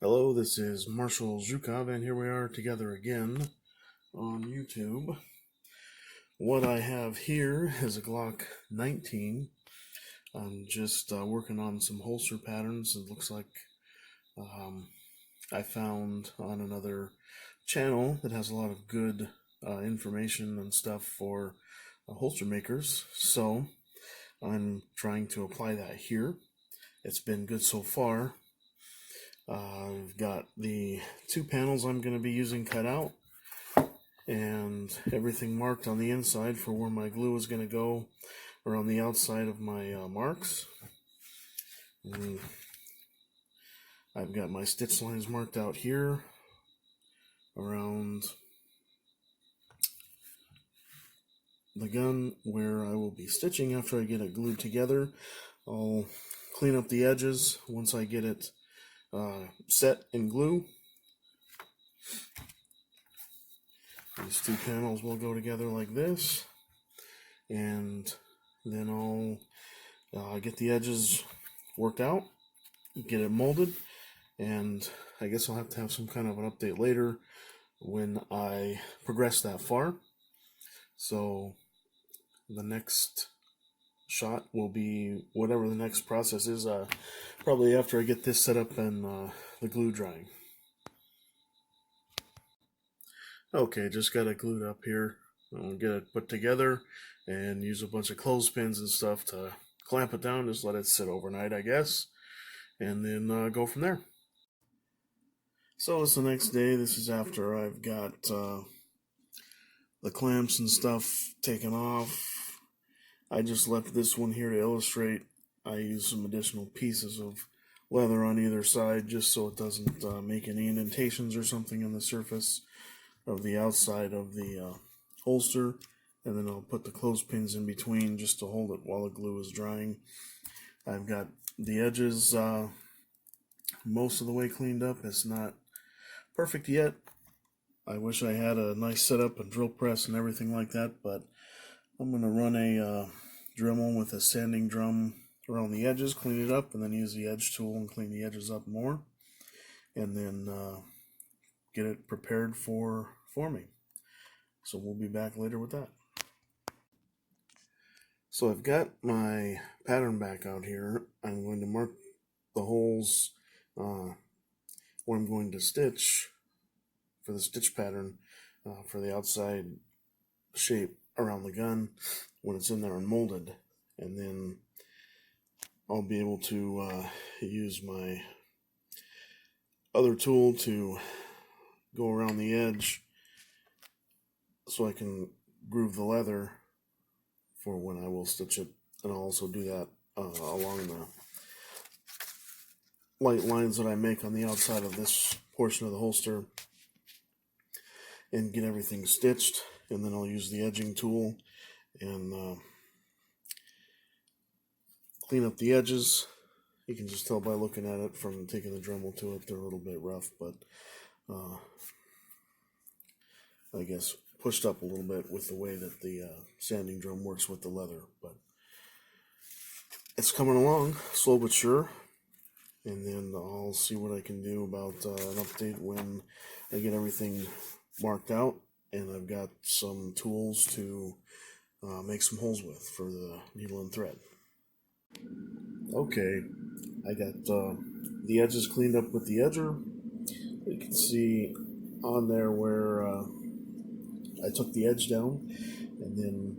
Hello, this is Marshall Zhukov, and here we are together again on YouTube. What I have here is a Glock 19. I'm just working on some holster patterns. It looks like I found on another channel that has a lot of good information and stuff for holster makers. So I'm trying to apply that here. It's been good so far. I've got the two panels I'm going to be using cut out and everything marked on the inside for where my glue is going to go or on the outside of my marks. And I've got my stitch lines marked out here around the gun where I will be stitching after I get it glued together. I'll clean up the edges once I get it set in glue. These two panels will go together like this, and then I'll get the edges worked out, get it molded, and I guess I'll have to have some kind of an update later when I progress that far. So the next shot will be whatever the next process is, probably after I get this set up and the glue drying. Okay, just got it glued up here. I'll get it put together and use a bunch of clothespins and stuff to clamp it down. Just let it sit overnight, I guess, and then go from there. So it's the next day. This is after I've got the clamps and stuff taken off. I just left this one here to illustrate. I used some additional pieces of leather on either side just so it doesn't make any indentations or something on the surface of the outside of the holster, and then I'll put the clothespins in between just to hold it while the glue is drying. I've got the edges most of the way cleaned up. It's not perfect yet. I wish I had a nice setup and drill press and everything like that, but I'm going to run a Dremel with a sanding drum around the edges, clean it up, and then use the edge tool and clean the edges up more, and then get it prepared for forming. So we'll be back later with that. So I've got my pattern back out here. I'm going to mark the holes where I'm going to stitch for the stitch pattern for the outside shape around the gun when it's in there and molded, and then I'll be able to use my other tool to go around the edge so I can groove the leather for when I will stitch it, and I'll also do that along the light lines that I make on the outside of this portion of the holster and get everything stitched, and then I'll use the edging tool and clean up the edges. You can just tell by looking at it from taking the Dremel to it, they're a little bit rough, but I guess pushed up a little bit with the way that the sanding drum works with the leather, but it's coming along, slow but sure, and then I'll see what I can do about an update when I get everything marked out, and I've got some tools to make some holes with for the needle and thread. Okay, I got the edges cleaned up with the edger. You can see on there where I took the edge down, and then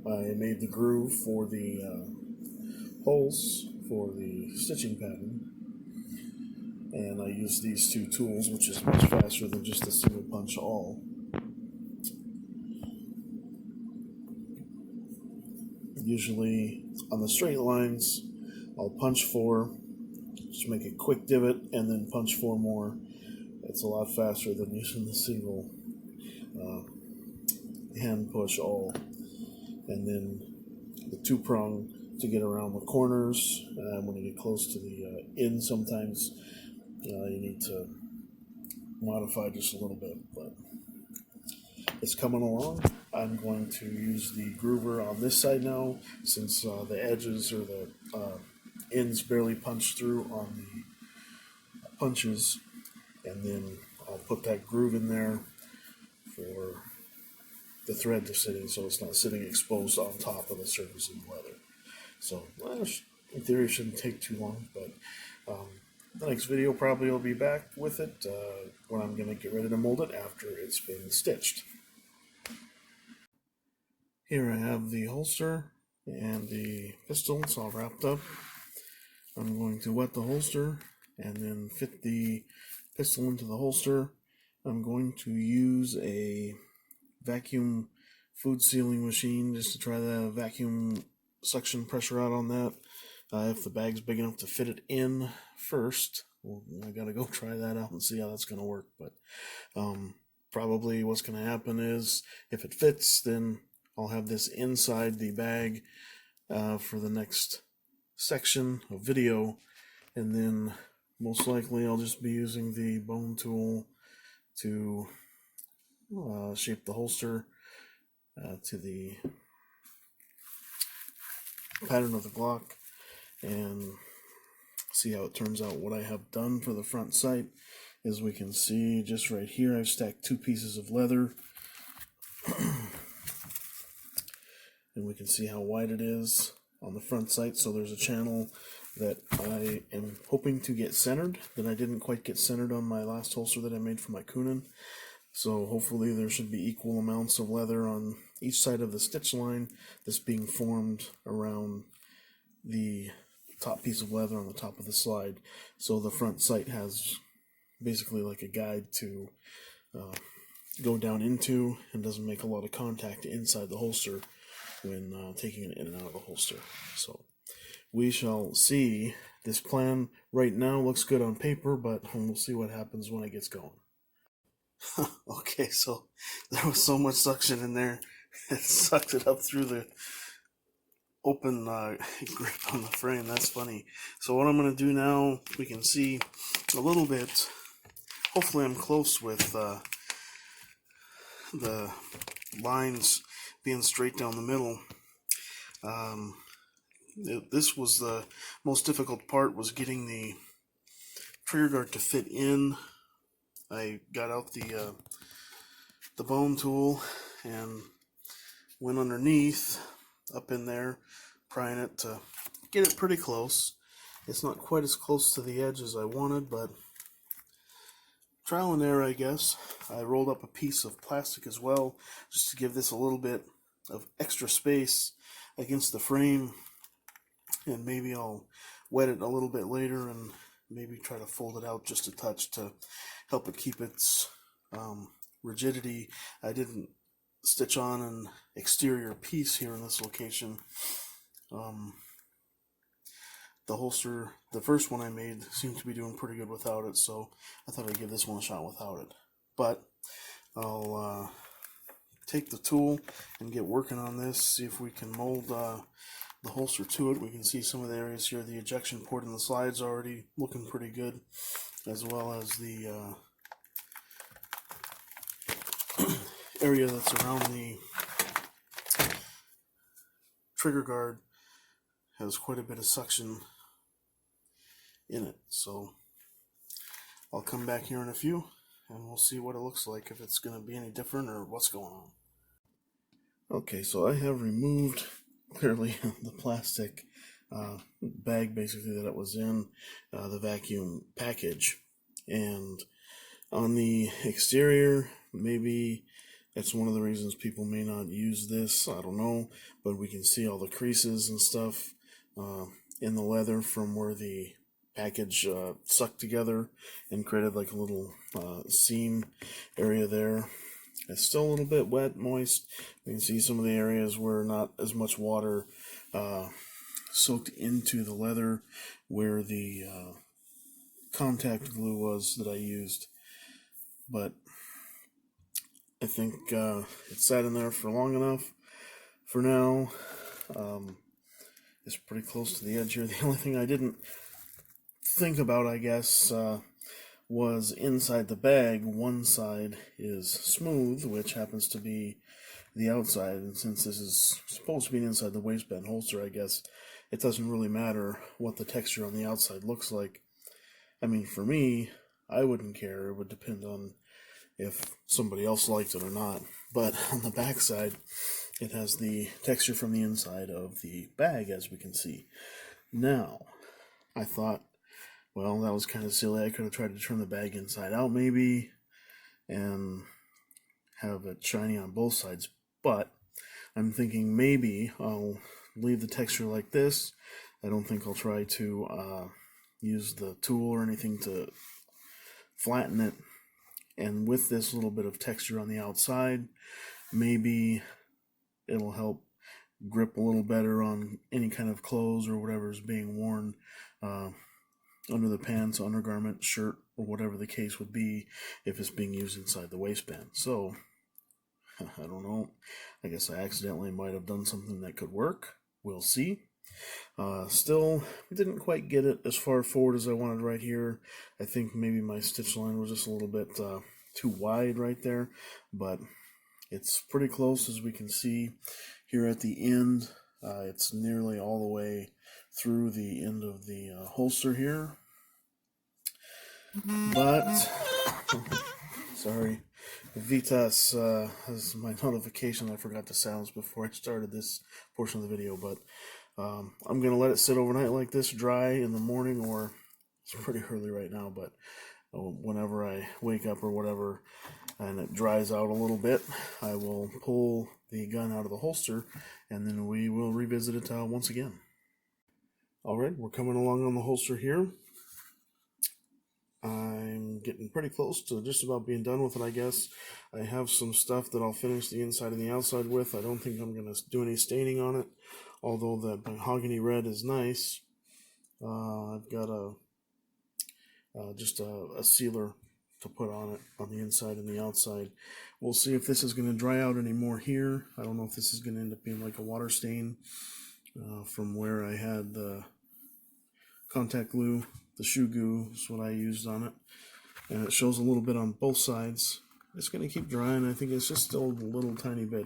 I made the groove for the holes for the stitching pattern, and I used these two tools, which is much faster than just a single punch awl. Usually on the straight lines, I'll punch 4, just make a quick divot, and then punch 4 more. It's a lot faster than using the single hand push awl. And then the 2-prong to get around the corners. When you get close to the end, sometimes you need to modify just a little bit, but it's coming along. I'm going to use the groover on this side now, since the edges or the ends barely punch through on punches, and then I'll put that groove in there for the thread to sit in, so it's not sitting exposed on top of the surface of the leather. So, in theory, it shouldn't take too long, but the next video probably will be back with it when I'm going to get ready to mold it after it's been stitched. Here I have the holster and the pistol. It's all wrapped up. I'm going to wet the holster and then fit the pistol into the holster. I'm going to use a vacuum food sealing machine just to try the vacuum suction pressure out on that. If the bag's big enough to fit it in first, well, I gotta go try that out and see how that's gonna work. But probably what's gonna happen is if it fits, then I'll have this inside the bag for the next section of video, and then most likely I'll just be using the bone tool to shape the holster to the pattern of the Glock and see how it turns out. What I have done for the front sight is, we can see just right here, I've stacked 2 pieces of leather and we can see how wide it is on the front sight. So there's a channel that I am hoping to get centered that I didn't quite get centered on my last holster that I made for my Kunin. So hopefully there should be equal amounts of leather on each side of the stitch line, this being formed around the top piece of leather on the top of the slide. So the front sight has basically like a guide to go down into, and doesn't make a lot of contact inside the holster when taking it in and out of the holster. So we shall see. This plan right now looks good on paper, but we'll see what happens when it gets going. Okay, so there was so much suction in there, it sucked it up through the open grip on the frame. That's funny. So what I'm going to do now, we can see a little bit. Hopefully I'm close with the lines being straight down the middle. This was the most difficult part, was getting the trigger guard to fit in. I got out the bone tool and went underneath, up in there, prying it to get it pretty close. It's not quite as close to the edge as I wanted, but trial and error, I guess. I rolled up a piece of plastic as well, just to give this a little bit of extra space against the frame, and maybe I'll wet it a little bit later and maybe try to fold it out just a touch to help it keep its rigidity. I didn't stitch on an exterior piece here in this location. The holster, the first one I made, seemed to be doing pretty good without it, so I thought I'd give this one a shot without it. But I'll take the tool and get working on this, see if we can mold the holster to it. We can see some of the areas here. The ejection port in the slide's already looking pretty good, as well as the area that's around the trigger guard has quite a bit of suction in it. So I'll come back here in a few and we'll see what it looks like, if it's going to be any different or what's going on. Okay, so I have removed clearly the plastic bag basically that it was in, the vacuum package, and on the exterior, maybe that's one of the reasons people may not use this, I don't know, but we can see all the creases and stuff in the leather from where the package sucked together and created like a little seam area there. It's still a little bit wet, moist. We can see some of the areas where not as much water soaked into the leather, where the contact glue was that I used. But I think it sat in there for long enough for now. It's pretty close to the edge here. The only thing I didn't think about, I guess, was inside the bag, one side is smooth, which happens to be the outside, and since this is supposed to be inside the waistband holster, I guess it doesn't really matter what the texture on the outside looks like. I mean, for me, I wouldn't care. It would depend on if somebody else liked it or not. But on the back side, it has the texture from the inside of the bag, as we can see. Now, I thought, well, that was kind of silly. I could have tried to turn the bag inside out maybe and have it shiny on both sides. But I'm thinking maybe I'll leave the texture like this. I don't think I'll try to use the tool or anything to flatten it. And with this little bit of texture on the outside, maybe it'll help grip a little better on any kind of clothes or whatever is being worn under the pants, undergarment, shirt, or whatever the case would be if it's being used inside the waistband. So, I don't know. I guess I accidentally might have done something that could work. We'll see. Still, didn't quite get it as far forward as I wanted right here. I think maybe my stitch line was just a little bit too wide right there, but it's pretty close, as we can see here at the end. It's nearly all the way through the end of the holster here. But, sorry, Vitas has my notification I forgot to silence before I started this portion of the video, but I'm going to let it sit overnight like this, dry in the morning, or it's pretty early right now, but whenever I wake up or whatever and it dries out a little bit, I will pull the gun out of the holster and then we will revisit it once again. Alright, we're coming along on the holster here. I'm getting pretty close to just about being done with it, I guess. I have some stuff that I'll finish the inside and the outside with. I don't think I'm going to do any staining on it, although that mahogany red is nice. I've got just a sealer to put on it on the inside and the outside. We'll see if this is going to dry out any more here. I don't know if this is going to end up being like a water stain from where I had the contact glue. The shoe goo is what I used on it, and it shows a little bit on both sides. It's going to keep drying. I think it's just still a little tiny bit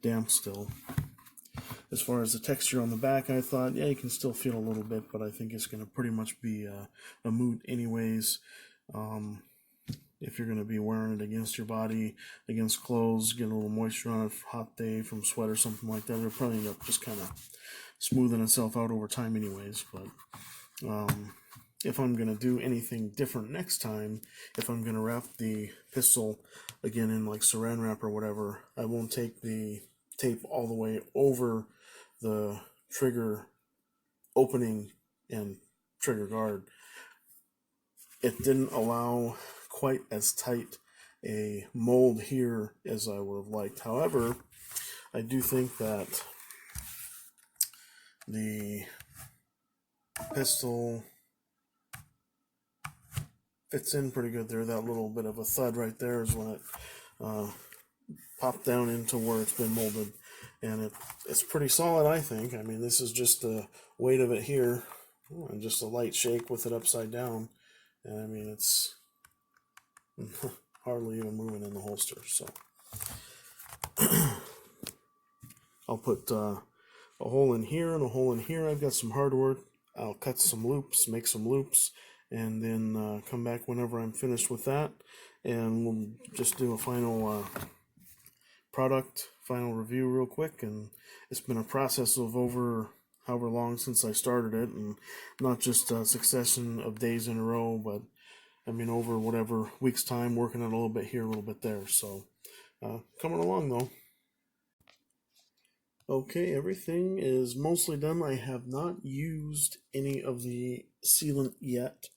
damp still. As far as the texture on the back, I thought, yeah, you can still feel a little bit, but I think it's going to pretty much be a moot anyways. If you're going to be wearing it against your body, against clothes, get a little moisture on it, hot day from sweat or something like that, it'll probably end up just kind of smoothing itself out over time anyways. But if I'm going to do anything different next time, if I'm going to wrap the pistol again in like saran wrap or whatever, I won't take the tape all the way over the trigger opening and trigger guard. It didn't allow quite as tight a mold here as I would have liked. However, I do think that the pistol fits in pretty good there. That little bit of a thud right there is when it popped down into where it's been molded, and it's pretty solid, I think. I mean, this is just the weight of it here and just a light shake with it upside down, and I mean, it's hardly even moving in the holster. So I'll put a hole in here and a hole in here. I've got some hardware. I'll cut some loops, make some loops, and then come back whenever I'm finished with that, and we'll just do a final final review real quick. And it's been a process of over however long since I started it, and not just a succession of days in a row, but I mean over whatever week's time, working on a little bit here, a little bit there. So coming along though. Okay, everything is mostly done. I have not used any of the sealant yet.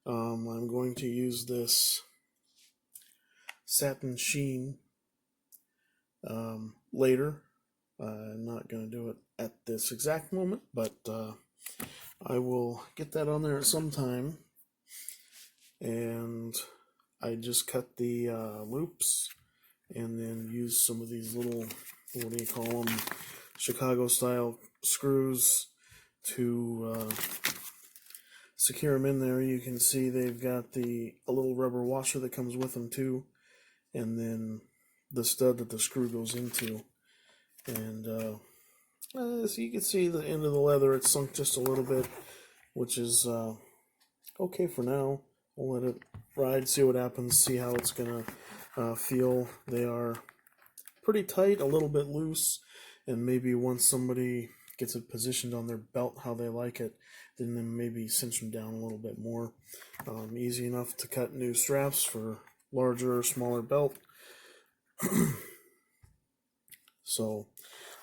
I'm going to use this satin sheen later. I'm not going to do it at this exact moment, but I will get that on there at some time. And I just cut the loops and then use some of these little, what do you call them, Chicago style screws to secure them in there. You can see they've got a little rubber washer that comes with them too, and then the stud that the screw goes into. And so you can see the end of the leather, it's sunk just a little bit, which is okay for now. We'll let it ride, see what happens, see how it's gonna feel. They are pretty tight, a little bit loose, and maybe once somebody gets it positioned on their belt how they like it, then maybe cinch them down a little bit more. Easy enough to cut new straps for larger or smaller belt. So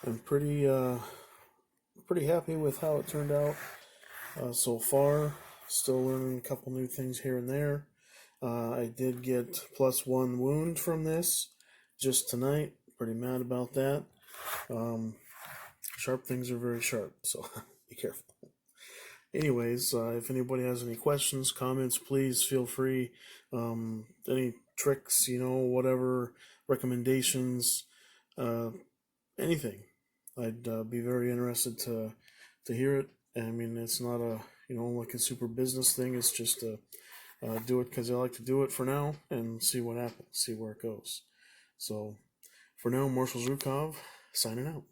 I'm pretty happy with how it turned out so far. Still learning a couple new things here and there. I did get +1 wound from this just tonight. Pretty mad about that. Sharp things are very sharp, so be careful. Anyways, if anybody has any questions, comments, please feel free. Any tricks, whatever, recommendations, uh, anything. I'd be very interested to hear it. I mean, it's not a like a super business thing. It's just a do it because I like to do it for now and see what happens, see where it goes. So for now, Marshall Zhukov signing out.